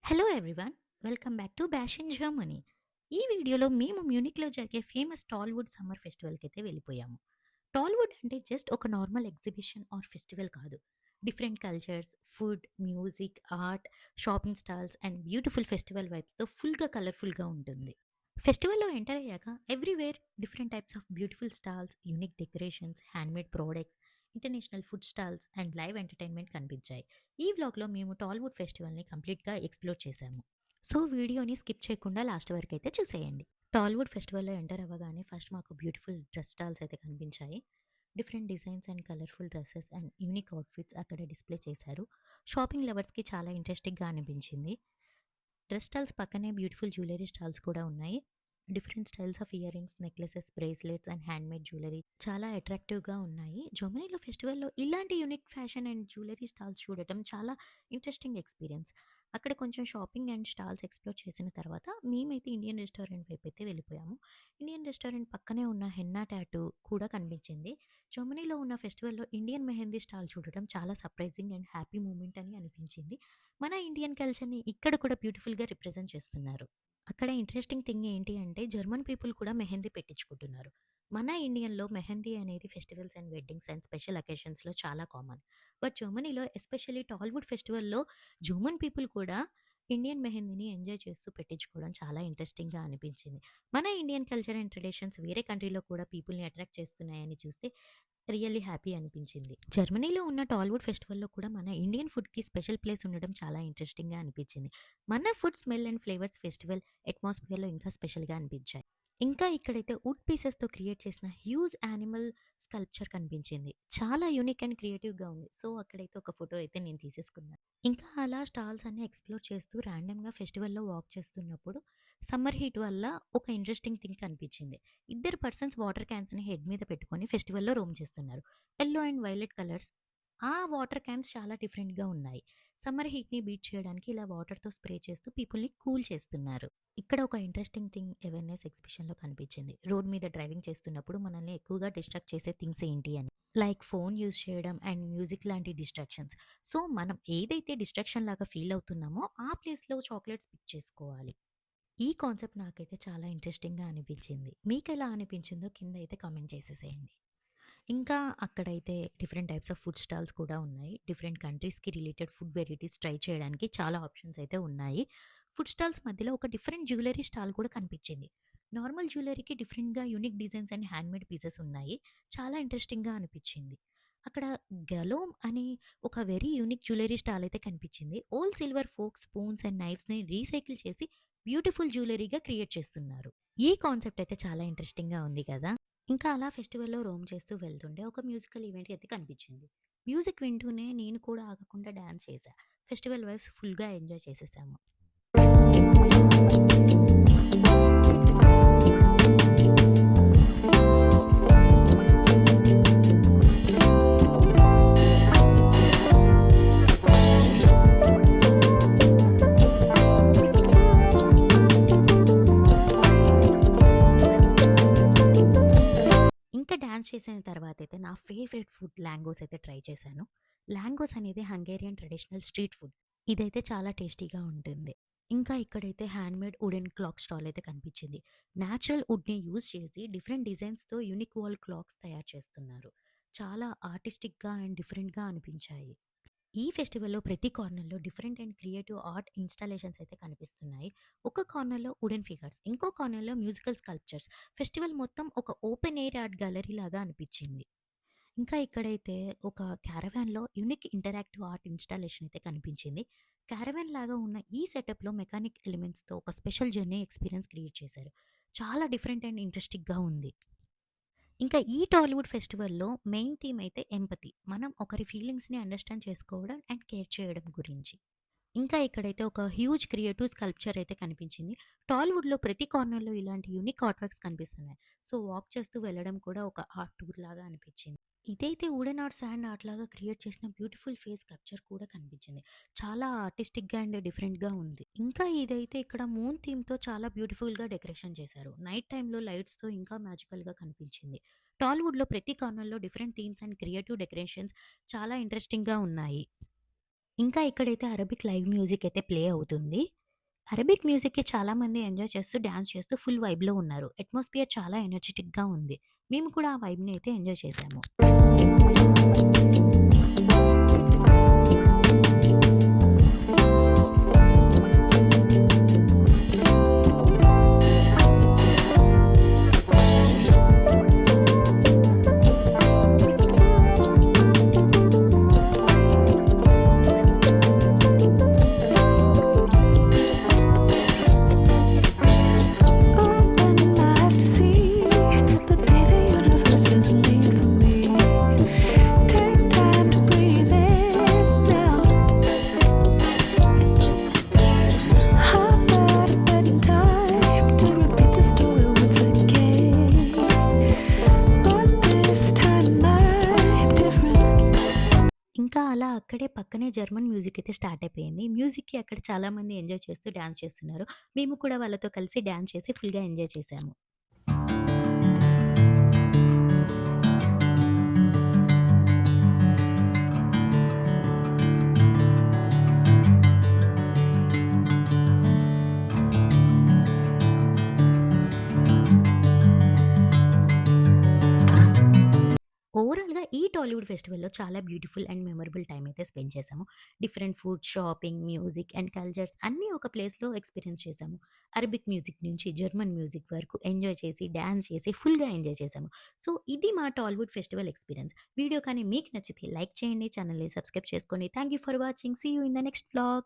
Hello everyone, welcome back to bash in Germany. ఈ వీడియోలో మేము మ్యూనిక్లో జరిగే ఫేమస్ టాల్వుడ్ సమ్మర్ ఫెస్టివల్కి అయితే వెళ్ళిపోయాము. టాల్వుడ్ అంటే జస్ట్ ఒక నార్మల్ ఎగ్జిబిషన్ ఆర్ ఫెస్టివల్ కాదు. Different cultures, food, music, art, shopping stalls and beautiful festival వైబ్స్తో ఫుల్గా కలర్ఫుల్గా ఉంటుంది. ఫెస్టివల్లో ఎంటర్ అయ్యాక everywhere different types of beautiful stalls, unique decorations, handmade products, international food stalls and live entertainment కనిపించాయి. ఈ వ్లాగ్లో మేము టాలీవుడ్ ఫెస్టివల్ని కంప్లీట్గా ఎక్స్ప్లోర్ చేశాము. సో వీడియోని స్కిప్ చేయకుండా లాస్ట్ వరకు అయితే చూసేయండి. టాలీవుడ్ ఫెస్టివల్లో ఎంటర్ అవ్వగానే ఫస్ట్ మాకు బ్యూటిఫుల్ డ్రెస్ స్టాల్స్ అయితే కనిపించాయి. Different designs and colourful dresses and unique outfits అక్కడ డిస్ప్లే చేశారు. షాపింగ్ లవర్స్కి చాలా ఇంట్రెస్టింగ్గా అనిపించింది. డ్రెస్ స్టాల్స్ పక్కనే బ్యూటిఫుల్ జ్యువెలరీ స్టాల్స్ కూడా ఉన్నాయి. Different styles of ear rings, necklaces, bracelets and handmade jewellery చాలా అట్రాక్టివ్గా ఉన్నాయి. జర్మనీలో ఫెస్టివల్లో ఇలాంటి unique fashion and jewellery stalls చూడటం చాలా ఇంట్రెస్టింగ్ ఎక్స్పీరియన్స్. అక్కడ కొంచెం షాపింగ్ అండ్ స్టాల్స్ ఎక్స్ప్లోర్ చేసిన తర్వాత మేమైతే ఇండియన్ రెస్టారెంట్ వైపు అయితే వెళ్ళిపోయాము. ఇండియన్ రెస్టారెంట్ పక్కనే ఉన్న హెన్నా టాటూ కూడా కనిపించింది. జర్మనీలో ఉన్న ఫెస్టివల్లో ఇండియన్ మెహందీ స్టాల్ చూడటం చాలా సర్ప్రైజింగ్ అండ్ హ్యాపీ మూమెంట్ అని అనిపించింది. మన ఇండియన్ కల్చర్ని ఇక్కడ కూడా బ్యూటిఫుల్గా రిప్రజెంట్ చేస్తున్నారు. అక్కడ ఇంట్రెస్టింగ్ థింగ్ ఏంటి అంటే జర్మన్ పీపుల్ కూడా మెహందీ పెట్టించుకుంటున్నారు. మన ఇండియన్‌లో మెహందీ అనేది festivals and weddings and special అకేషన్స్‌లో చాలా కామన్. బట్ జర్మనీలో ఎస్పెషల్లీ టాలీవుడ్ ఫెస్టివల్‌లో జర్మన్ పీపుల్ కూడా ఇండియన్ మెహందీని ఎంజాయ్ చేస్తూ పెట్టించుకోవడం చాలా ఇంట్రెస్టింగ్‌గా అనిపించింది. మన ఇండియన్ కల్చర్ అండ్ ట్రెడిషన్స్ వేరే కంట్రీలో కూడా పీపుల్‌ని అట్రాక్ట్ చేస్తున్నాయని చూస్తే రియల్లీ హ్యాపీ అనిపించింది. జర్మనీలో ఉన్న టాలీవుడ్ ఫెస్టివల్‌లో కూడా మన ఇండియన్ ఫుడ్‌కి స్పెషల్ ప్లేస్ ఉండడం చాలా ఇంట్రెస్టింగ్‌గా అనిపించింది. మన food smell and flavours festival అట్మాస్ఫియర్‌లో ఇంకా స్పెషల్‌గా అనిపించాయి. ఇంకా ఇక్కడైతే వుడ్ పీసెస్‌తో క్రియేట్ చేసిన హ్యూజ్ యానిమల్ స్కల్ప్చర్ కనిపించింది. చాలా యూనిక్ అండ్ క్రియేటివ్‌గా ఉంది. సో, అక్కడైతే ఒక ఫోటో అయితే నేను తీసేసుకున్నాను. ఇంకా అలా స్టాల్స్ అన్నీ ఎక్స్‌ప్లోర్ చేస్తూ ర్యాండమ్‌గా ఫెస్టివల్‌లో వాక్ చేస్తున్నప్పుడు సమ్మర్ హీట్ వల్ల ఒక ఇంట్రెస్టింగ్ థింగ్ కనిపించింది. ఇద్దరు పర్సన్స్ వాటర్ క్యాన్స్‌ని హెడ్ మీద పెట్టుకొని ఫెస్టివల్‌లో రోమ్ చేస్తున్నారు. Yellow and violet colours. ఆ వాటర్ క్యాన్స్ చాలా డిఫరెంట్‌గా ఉన్నాయి. సమ్మర్ హీట్‌ని బీట్ చేయడానికి ఇలా వాటర్‌తో స్ప్రే చేస్తూ పీపుల్‌ని కూల్ చేస్తున్నారు. ఇక్కడ ఒక ఇంట్రెస్టింగ్ థింగ్ అవేర్‌నెస్ ఎగ్జిబిషన్‌లో కనిపించింది. రోడ్ మీద డ్రైవింగ్ చేస్తున్నప్పుడు మనల్ని ఎక్కువగా డిస్ట్రాక్ట్ చేసే థింగ్స్ ఏంటి అని. లైక్ ఫోన్ యూజ్ చేయడం అండ్ మ్యూజిక్ లాంటి డిస్ట్రాక్షన్స్. సో, మనం ఏదైతే డిస్ట్రాక్షన్ లాగా ఫీల్ అవుతున్నామో ఆ ప్లేస్‌లో చాక్లెట్స్ పిక్ చేసుకోవాలి. ఈ కాన్సెప్ట్ నాకైతే చాలా ఇంట్రెస్టింగ్‌గా అనిపించింది. మీకెలా అనిపించిందో కింద అయితే కామెంట్ చేసేసేయండి. ఇంకా అక్కడైతే different types of food stalls కూడా ఉన్నాయి. డిఫరెంట్ కంట్రీస్‌కి రిలేటెడ్ ఫుడ్ వెరైటీస్ ట్రై చేయడానికి చాలా ఆప్షన్స్ అయితే ఉన్నాయి. ఫుడ్ స్టాల్స్ మధ్యలో ఒక డిఫరెంట్ జ్యువెలరీ స్టాల్ కూడా కనిపించింది. నార్మల్ జ్యువెలరీకి డిఫరెంట్‌గా unique designs and handmade pieces ఉన్నాయి. చాలా ఇంట్రెస్టింగ్‌గా అనిపించింది. అక్కడ గలోమ్ అని ఒక వెరీ యూనిక్ జ్యువెలరీ స్టాల్ అయితే కనిపించింది. Old silver forks, spoons and నైఫ్స్‌ని రీసైకిల్ చేసి బ్యూటిఫుల్ జ్యువెలరీగా క్రియేట్ చేస్తున్నారు. ఈ కాన్సెప్ట్ అయితే చాలా ఇంట్రెస్టింగ్‌గా ఉంది కదా! ఇంకా అలా ఫెస్టివల్‌లో రోమ్ చేస్తూ వెళ్తుంటే ఒక మ్యూజికల్ ఈవెంట్ అయితే కనిపించింది. మ్యూజిక్ వింటూనే నేను కూడా ఆగకుండా డాన్స్ చేశా. ఫెస్టివల్ వైబ్స్ ఫుల్‌గా ఎంజాయ్ చేసేసాము. ఇంకా డాన్స్ చేసిన తర్వాతయితే నా ఫేవరెట్ ఫుడ్ లాంగోస్ అయితే ట్రై చేశాను. లాంగోస్ అనేది హంగేరియన్ ట్రెడిషనల్ స్ట్రీట్ ఫుడ్. ఇదైతే చాలా టేస్టీగా ఉంటుంది. ఇంకా ఇక్కడైతే హ్యాండ్‌మేడ్ వుడెన్ క్లాక్ స్టాల్ అయితే కనిపించింది. నేచురల్ వుడ్‌ని యూజ్ చేసి డిఫరెంట్ డిజైన్స్‌తో యూనిక్ వాల్ క్లాక్స్ తయారు చేస్తున్నారు. చాలా ఆర్టిస్టిక్‌గా అండ్ డిఫరెంట్‌గా అనిపించాయి. ఈ ఫెస్టివల్‌లో ప్రతి కార్నర్‌లో different and creative art installations అయితే కనిపిస్తున్నాయి. ఒక కార్నర్‌లో వుడెన్ ఫిగర్స్, ఇంకో కార్నర్‌లో మ్యూజికల్ స్కల్ప్చర్స్. ఫెస్టివల్ మొత్తం ఒక ఓపెన్ ఎయిర్ ఆర్ట్ గ్యాలరీ లాగా అనిపించింది. ఇంకా ఇక్కడైతే ఒక క్యారవాన్‌లో యూనిక్ ఇంటరాక్టివ్ ఆర్ట్ ఇన్‌స్టాలేషన్ అయితే కనిపించింది. క్యారవాన్ లాగా ఉన్న ఈ సెటప్‌లో మెకానిక్ ఎలిమెంట్స్‌తో ఒక స్పెషల్ జర్నీ ఎక్స్‌పీరియన్స్ క్రియేట్ చేశారు. చాలా డిఫరెంట్ అండ్ ఇంట్రెస్టింగ్‌గా ఉంది. ఇంకా ఈ టాలీవుడ్ ఫెస్టివల్‌లో మెయిన్ థీమ్ అయితే ఎంపతి. మనం ఒకరి ఫీలింగ్స్‌ని అండర్‌స్టాండ్ చేసుకోవడం అండ్ కేర్ చేయడం గురించి. ఇంకా ఇక్కడైతే ఒక హ్యూజ్ క్రియేటివ్ స్కల్ప్చర్ అయితే కనిపించింది. టాలీవుడ్‌లో ప్రతి కార్నర్‌లో ఇలాంటి యూనిక్ ఆర్ట్ వర్క్స్ కనిపిస్తున్నాయి. సో, వాక్ చేస్తూ వెళ్ళడం కూడా ఒక ఆర్ట్ టూర్ లాగా అనిపించింది. ఇదైతే వుడెన్ ఆర్ శాండ్ ఆర్ట్ లాగా క్రియేట్ చేసిన బ్యూటిఫుల్ ఫేస్ స్కల్ప్చర్ కూడా కనిపించింది. చాలా ఆర్టిస్టిక్‌గా అండ్ డిఫరెంట్‌గా ఉంది. ఇంకా ఇదైతే ఇక్కడ మూన్ థీమ్‌తో చాలా బ్యూటిఫుల్‌గా డెకరేషన్ చేశారు. నైట్ టైమ్‌లో లైట్స్‌తో ఇంకా మ్యాజికల్‌గా కనిపించింది. టాలీవుడ్‌లో ప్రతి కార్నర్‌లో different themes and creative decorations చాలా ఇంట్రెస్టింగ్‌గా ఉన్నాయి. ఇంకా ఇక్కడైతే అరబిక్ లైవ్ మ్యూజిక్ అయితే ప్లే అవుతుంది. అరబిక్ మ్యూజిక్‌కి చాలామంది ఎంజాయ్ చేస్తూ, డాన్స్ చేస్తూ ఫుల్ వైబ్‌లో ఉన్నారు. అట్మాస్ఫియర్ చాలా ఎనర్జిటిక్‌గా ఉంది. మేము కూడా ఆ వైబ్‌ని అయితే ఎంజాయ్ చేశాము. Open my eyes to see the day the universe is made for me. Take time to breathe in now. Hop out of bed in time to repeat the story once again. But this time I'm different. ఇంకా అలా అక్కడే పక్కనే German music అయితే start అయిపోయింది. మ్యూజిక్‌కి అక్కడ చాలామంది enjoy చేస్తూ డాన్స్ చేస్తున్నారు. మేము కూడా వాళ్ళతో కలిసి డాన్స్ చేసి ఫుల్‌గా ఎంజాయ్ చేశాము. ఓవరాల్‌గా ఈ టాలీవుడ్ ఫెస్టివల్‌లో చాలా బ్యూటిఫుల్ అండ్ మెమరబుల్ టైమ్ అయితే స్పెండ్ చేశాము. Different food, shopping, music and cultures అన్నీ ఒక ప్లేస్‌లో ఎక్స్‌పీరియన్స్ చేశాము. అరబిక్ మ్యూజిక్ నుంచి జర్మన్ మ్యూజిక్ వరకు ఎంజాయ్ చేసి, డాన్స్ చేసి ఫుల్‌గా ఎంజాయ్ చేశాము. సో, ఇది మా టాలీవుడ్ ఫెస్టివల్ ఎక్స్‌పీరియన్స్. వీడియో కానీ మీకు నచ్చితే లైక్ చేయండి. ఛానెల్‌ని సబ్స్క్రైబ్ చేసుకోండి. Thank you for watching. See you in the next vlog.